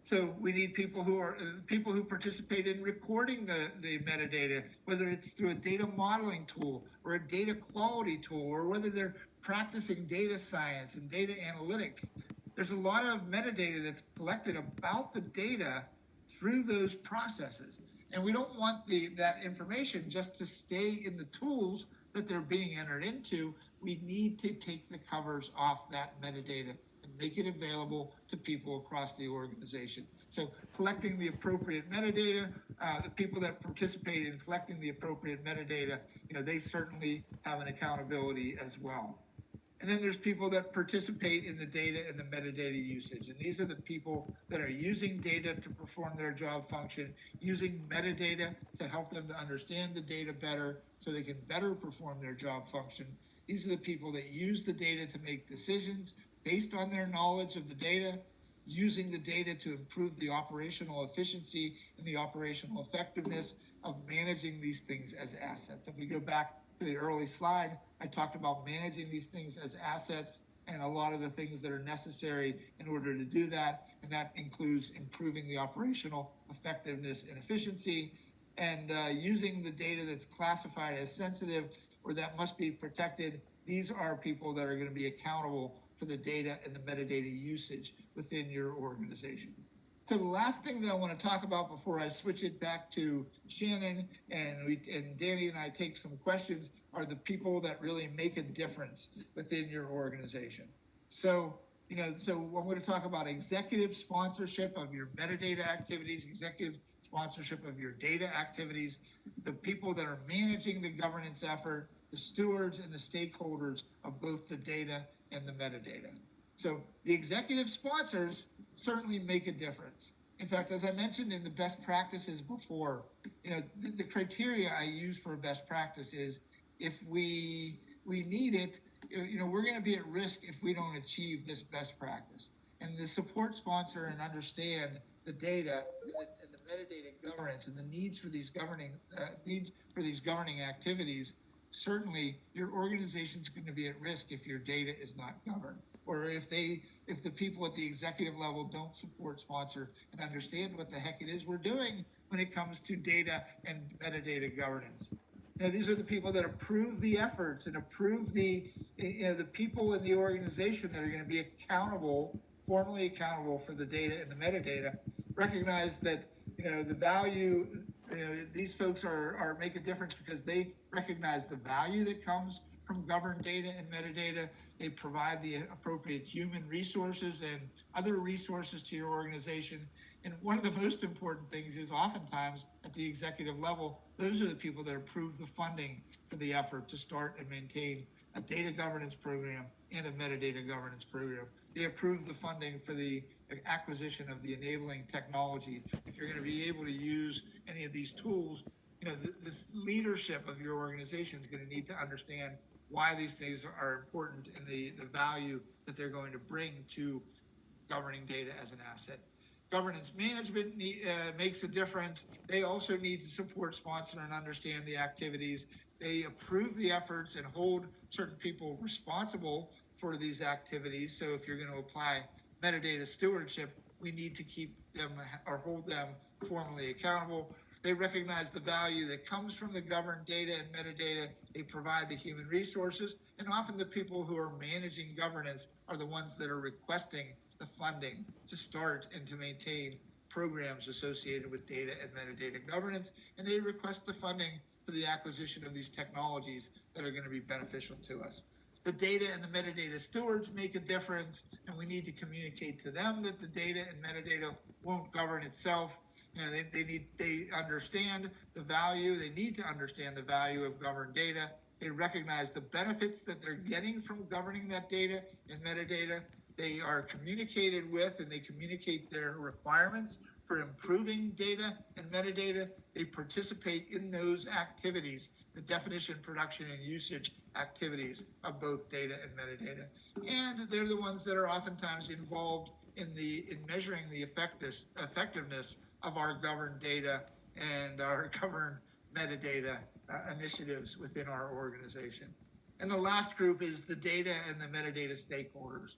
So we need people who participate in recording the metadata, whether it's through a data modeling tool or a data quality tool, or whether they're practicing data science and data analytics. There's a lot of metadata that's collected about the data through those processes. And we don't want that information just to stay in the tools that they're being entered into. We need to take the covers off that metadata and make it available to people across the organization. So collecting the appropriate metadata, the people that participate in collecting the appropriate metadata, they certainly have an accountability as well. And then there's people that participate in the data and the metadata usage. And these are the people that are using data to perform their job function, using metadata to help them to understand the data better so they can better perform their job function. These are the people that use the data to make decisions based on their knowledge of the data, using the data to improve the operational efficiency and the operational effectiveness of managing these things as assets. If we go back to the early slide, I talked about managing these things as assets and a lot of the things that are necessary in order to do that. And that includes improving the operational effectiveness and efficiency, and using the data that's classified as sensitive or that must be protected. These are people that are going to be accountable for the data and the metadata usage within your organization. So the last thing that I want to talk about before I switch it back to Shannon and Danny and I take some questions are the people that really make a difference within your organization. So I'm going to talk about executive sponsorship of your metadata activities, executive sponsorship of your data activities, the people that are managing the governance effort, the stewards and the stakeholders of both the data and the metadata. So the executive sponsors certainly make a difference. In fact, as I mentioned in the best practices before, the criteria I use for a best practice is if we need it, we're going to be at risk if we don't achieve this best practice. And the support sponsor and understand the data and the metadata governance and the needs for these governing activities. Certainly, your organization's going to be at risk if your data is not governed, or if the people at the executive level don't support, sponsor, and understand what the heck it is we're doing when it comes to data and metadata governance. These are the people that approve the efforts and approve the people in the organization that are going to be accountable, formally accountable for the data and the metadata. Recognize that the value. These folks are make a difference because they recognize the value that comes from governed data and metadata. They provide the appropriate human resources and other resources to your organization. And one of the most important things is oftentimes at the executive level, those are the people that approve the funding for the effort to start and maintain a data governance program and a metadata governance program. They approve the funding for the acquisition of the enabling technology. If you're going to be able to use any of these tools, this leadership of your organization is going to need to understand why these things are important and the value that they're going to bring to governing data as an asset. Governance management makes a difference. They also need to support, sponsor, and understand the activities. They approve the efforts and hold certain people responsible for these activities. So if you're going to apply metadata stewardship, we need to keep them or hold them formally accountable. They recognize the value that comes from the governed data and metadata. They provide the human resources, and often the people who are managing governance are the ones that are requesting the funding to start and to maintain programs associated with data and metadata governance, and they request the funding for the acquisition of these technologies that are going to be beneficial to us. The data and the metadata stewards make a difference, and we need to communicate to them that the data and metadata won't govern itself. They understand the value. They need to understand the value of governed data. They recognize the benefits that they're getting from governing that data and metadata. They are communicated with, and they communicate their requirements for improving data and metadata. They participate in those activities, the definition, production, and usage activities of both data and metadata. And they're the ones that are oftentimes involved in measuring the effectiveness of our governed data and our governed metadata initiatives within our organization. And the last group is the data and the metadata stakeholders.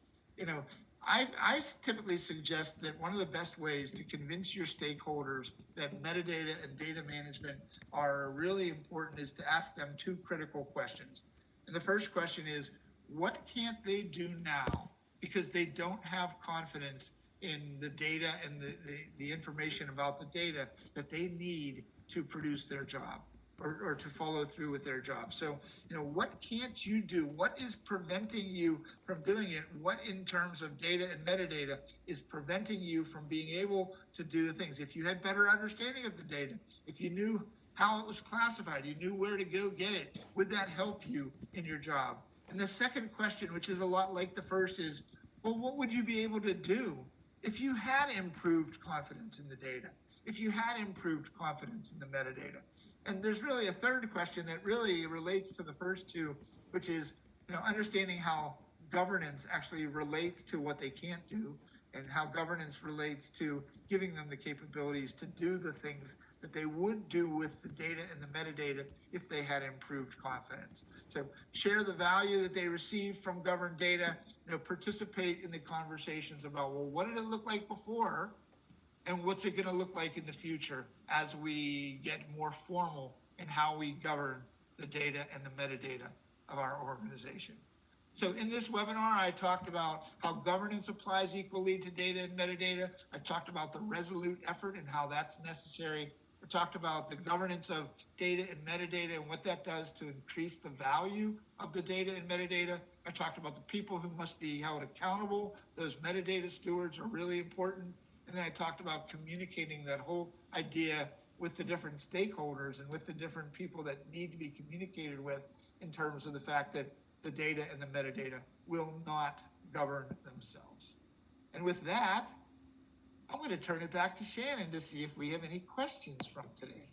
I typically suggest that one of the best ways to convince your stakeholders that metadata and data management are really important is to ask them two critical questions. And the first question is, what can't they do now because they don't have confidence in the data and the information about the data that they need to produce their job or to follow through with their job? So, what can't you do? What is preventing you from doing it? What in terms of data and metadata is preventing you from being able to do the things? If you had better understanding of the data, if you knew how it was classified, you knew where to go get it, would that help you in your job? And the second question, which is a lot like the first, is, well, what would you be able to do if you had improved confidence in the data, if you had improved confidence in the metadata? And there's really a third question that really relates to the first two, which is, understanding how governance actually relates to what they can't do, and how governance relates to giving them the capabilities to do the things that they would do with the data and the metadata if they had improved confidence. So share the value that they received from governed data, participate in the conversations about, well, what did it look like before? And what's it going to look like in the future as we get more formal in how we govern the data and the metadata of our organization? So in this webinar, I talked about how governance applies equally to data and metadata. I talked about the resolute effort and how that's necessary. I talked about the governance of data and metadata and what that does to increase the value of the data and metadata. I talked about the people who must be held accountable. Those metadata stewards are really important. And then I talked about communicating that whole idea with the different stakeholders and with the different people that need to be communicated with in terms of the fact that the data and the metadata will not govern themselves. And with that, I'm going to turn it back to Shannon to see if we have any questions from today.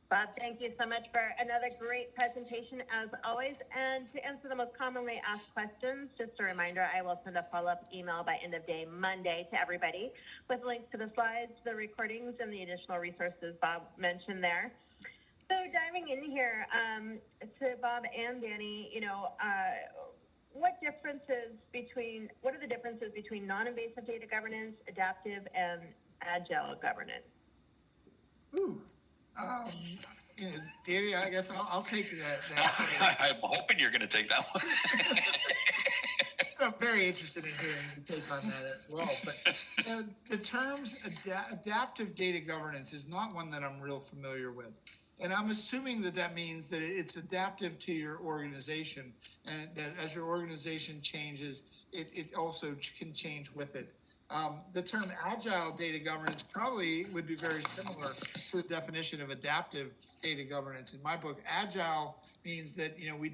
Bob, thank you so much for another great presentation as always. And to answer the most commonly asked questions, just a reminder, I will send a follow-up email by end of day Monday to everybody with links to the slides, the recordings, and the additional resources Bob mentioned there. So diving in here to Bob and Danny, what are the differences between non-invasive data governance, adaptive, and agile governance? Danny, I guess I'll take that. I'm hoping you're going to take that one. I'm very interested in hearing your take on that as well. But the terms adaptive data governance is not one that I'm real familiar with. And I'm assuming that means that it's adaptive to your organization, and that as your organization changes, it also can change with it. The term agile data governance probably would be very similar to the definition of adaptive data governance. In my book, agile means that we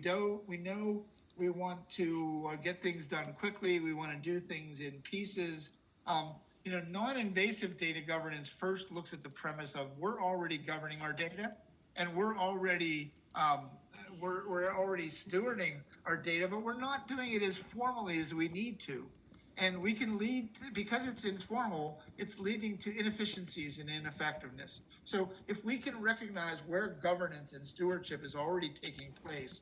know We want to get things done quickly. We want to do things in pieces. Non-invasive data governance first looks at the premise of we're already governing our data, and we're already stewarding our data, but we're not doing it as formally as we need to. And we can lead, because it's informal, it's leading to inefficiencies and ineffectiveness. So if we can recognize where governance and stewardship is already taking place,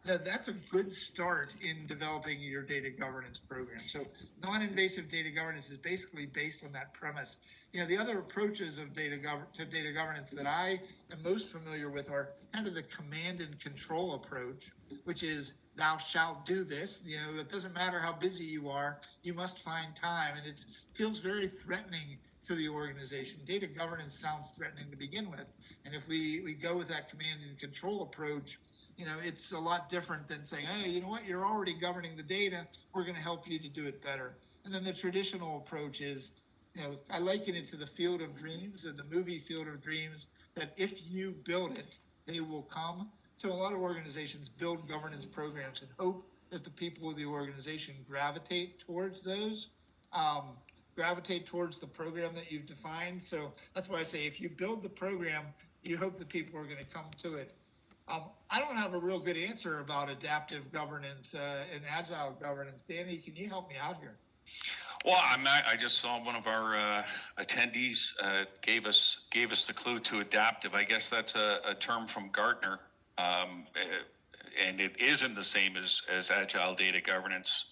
that's a good start in developing your data governance program. So non-invasive data governance is basically based on that premise. The other approaches of data governance that I am most familiar with are kind of the command and control approach, which is thou shalt do this. It doesn't matter how busy you are, you must find time. And it feels very threatening to the organization. Data governance sounds threatening to begin with. And if we go with that command and control approach, it's a lot different than saying, hey, you know what, you're already governing the data, we're going to help you to do it better. And then the traditional approach is, I liken it to the Field of Dreams, or the movie Field of Dreams, that if you build it, they will come. So a lot of organizations build governance programs and hope that the people of the organization gravitate towards those, gravitate towards the program that you've defined. So that's why I say if you build the program, you hope that people are going to come to it. I don't have a real good answer about adaptive governance and agile governance. Danny, can you help me out here? Well, I just saw one of our attendees gave us the clue to adaptive. I guess that's a term from Gartner, and it isn't the same as agile data governance.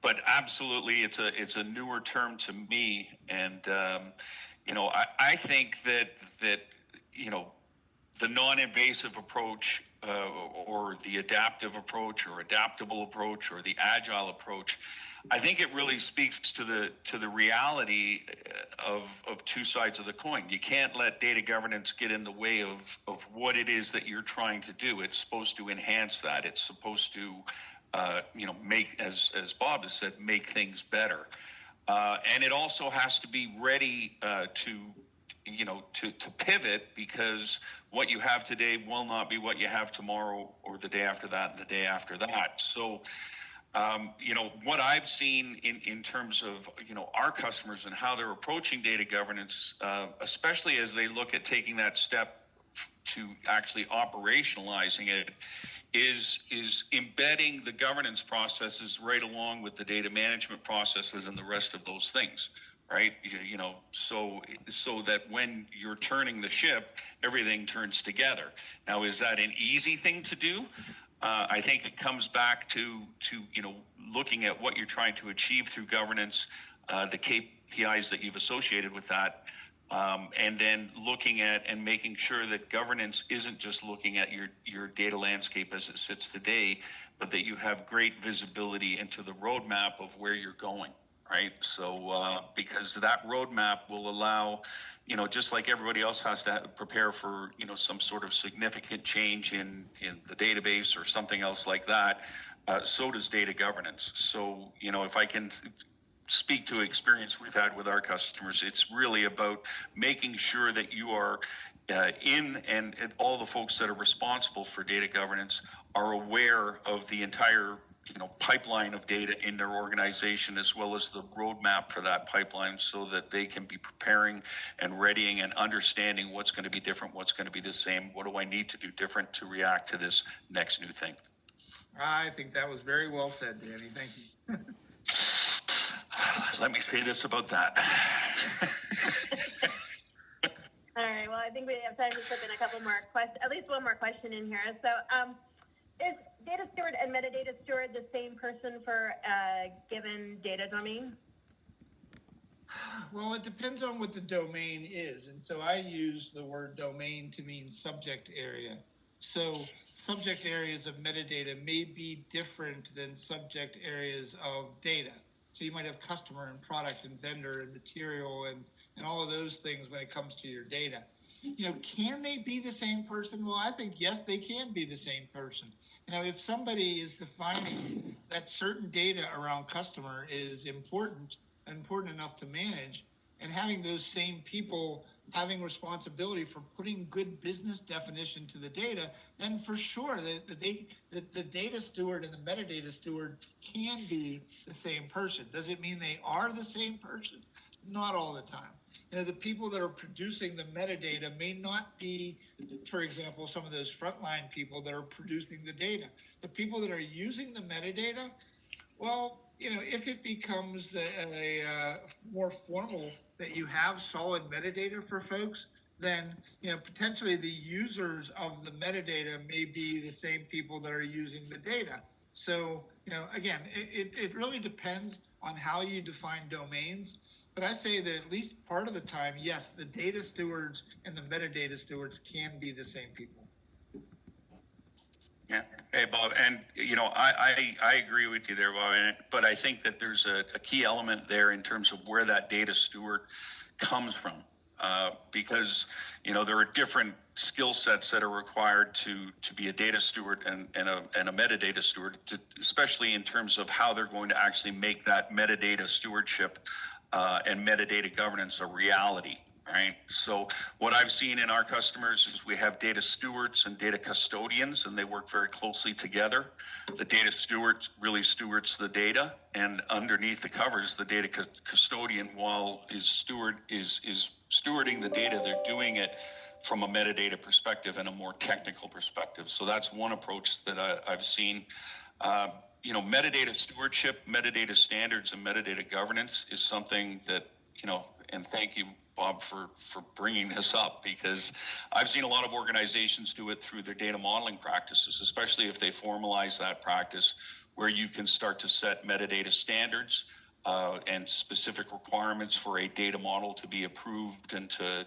But absolutely, it's a newer term to me, and I think that the non-invasive approach, or the adaptive approach, or adaptable approach, or the agile approach, I think it really speaks to the reality of two sides of the coin. You can't let data governance get in the way of what it is that you're trying to do. It's supposed to enhance that. It's supposed to make, as Bob has said, make things better. And it also has to be ready to pivot, because what you have today will not be what you have tomorrow, or the day after that, and the day after that. So, what I've seen in terms of, our customers and how they're approaching data governance, especially as they look at taking that step to actually operationalizing it, is embedding the governance processes right along with the data management processes and the rest of those things. Right, so that when you're turning the ship, everything turns together. Now, is that an easy thing to do? I think it comes back to looking at what you're trying to achieve through governance, the KPIs that you've associated with that, and then looking at and making sure that governance isn't just looking at your data landscape as it sits today, but that you have great visibility into the roadmap of where you're going. Right. So because that roadmap will allow, just like everybody else has to prepare for, some sort of significant change in the database or something else like that. So does data governance. So, if I can speak to experience we've had with our customers, it's really about making sure that you are and all the folks that are responsible for data governance are aware of the entire pipeline of data in their organization, as well as the roadmap for that pipeline, so that they can be preparing and readying and understanding what's going to be different, what's going to be the same, what do I need to do different to react to this next new thing. I think that was very well said, Danny. Thank you. Let me say this about that. All right, well, I think we have time to slip in a couple more questions, at least one more question in here. So, is data steward and metadata steward the same person for a given data domain? Well, it depends on what the domain is. And so I use the word domain to mean subject area. So subject areas of metadata may be different than subject areas of data. So you might have customer and product and vendor and material and all of those things when it comes to your data. Can they be the same person? Well, I think, yes, they can be the same person. If somebody is defining that certain data around customer is important enough to manage, and having those same people having responsibility for putting good business definition to the data, then for sure the data steward and the metadata steward can be the same person. Does it mean they are the same person? Not all the time. The people that are producing the metadata may not be, for example, some of those frontline people that are producing the data. The people that are using the metadata, well, if it becomes a more formal that you have solid metadata for folks, then, potentially the users of the metadata may be the same people that are using the data. So, again, it really depends on how you define domains. But I say that at least part of the time, yes, the data stewards and the metadata stewards can be the same people. Yeah. Hey, Bob, and I agree with you there, Bob. But I think that there's a key element there in terms of where that data steward comes from, because there are different skill sets that are required to be a data steward and a metadata steward, especially in terms of how they're going to actually make that metadata stewardship and metadata governance a reality. Right. So what I've seen in our customers is we have data stewards and data custodians, and they work very closely together. The data steward really stewards the data, and underneath the covers, the data custodian, while is stewarding the data, they're doing it from a metadata perspective and a more technical perspective. So that's one approach that I've seen. Metadata stewardship, metadata standards, and metadata governance is something that, and thank you, Bob, for bringing this up, because I've seen a lot of organizations do it through their data modeling practices, especially if they formalize that practice, where you can start to set metadata standards and specific requirements for a data model to be approved and to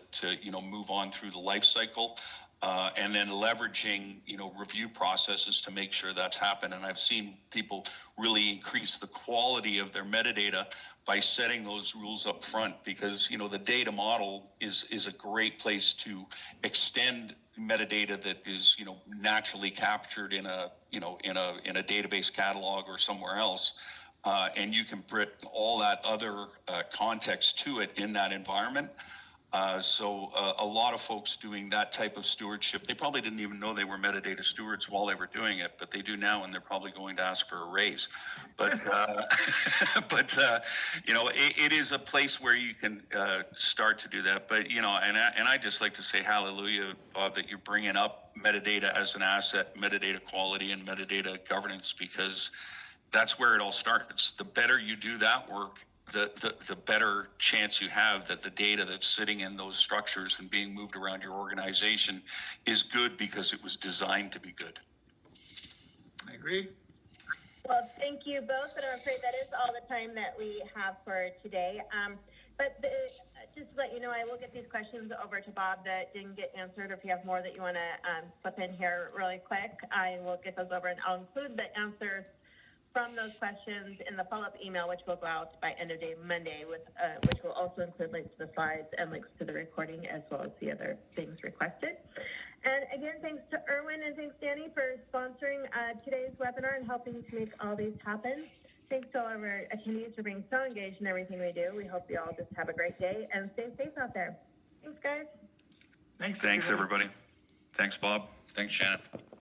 move on through the life cycle. And then leveraging, review processes to make sure that's happened. And I've seen people really increase the quality of their metadata by setting those rules up front, because, the data model is a great place to extend metadata that is, naturally captured in a database catalog or somewhere else. And you can bring all that other context to it in that environment. So a lot of folks doing that type of stewardship, they probably didn't even know they were metadata stewards while they were doing it, but they do now, and they're probably going to ask for a raise. But it is a place where you can start to do that. But and I just like to say hallelujah, Bob, that you're bringing up metadata as an asset, metadata quality, and metadata governance, because that's where it all starts. The better you do that work, the better chance you have that the data that's sitting in those structures and being moved around your organization is good, because it was designed to be good. I agree. Well, thank you both, and I'm afraid that is all the time that we have for today. Just to let you know, I will get these questions over to Bob that didn't get answered. If you have more that you want to slip in here really quick, I will get those over, and I'll include the answers from those questions in the follow-up email, which will go out by end of day Monday, which will also include links to the slides and links to the recording, as well as the other things requested. And again, thanks to Erwin and thanks, Danny, for sponsoring today's webinar and helping to make all these happen. Thanks to all of our attendees for being so engaged in everything we do. We hope you all just have a great day and stay safe out there. Thanks, guys. Thanks, everybody. Thanks, Bob. Thanks, Shannon.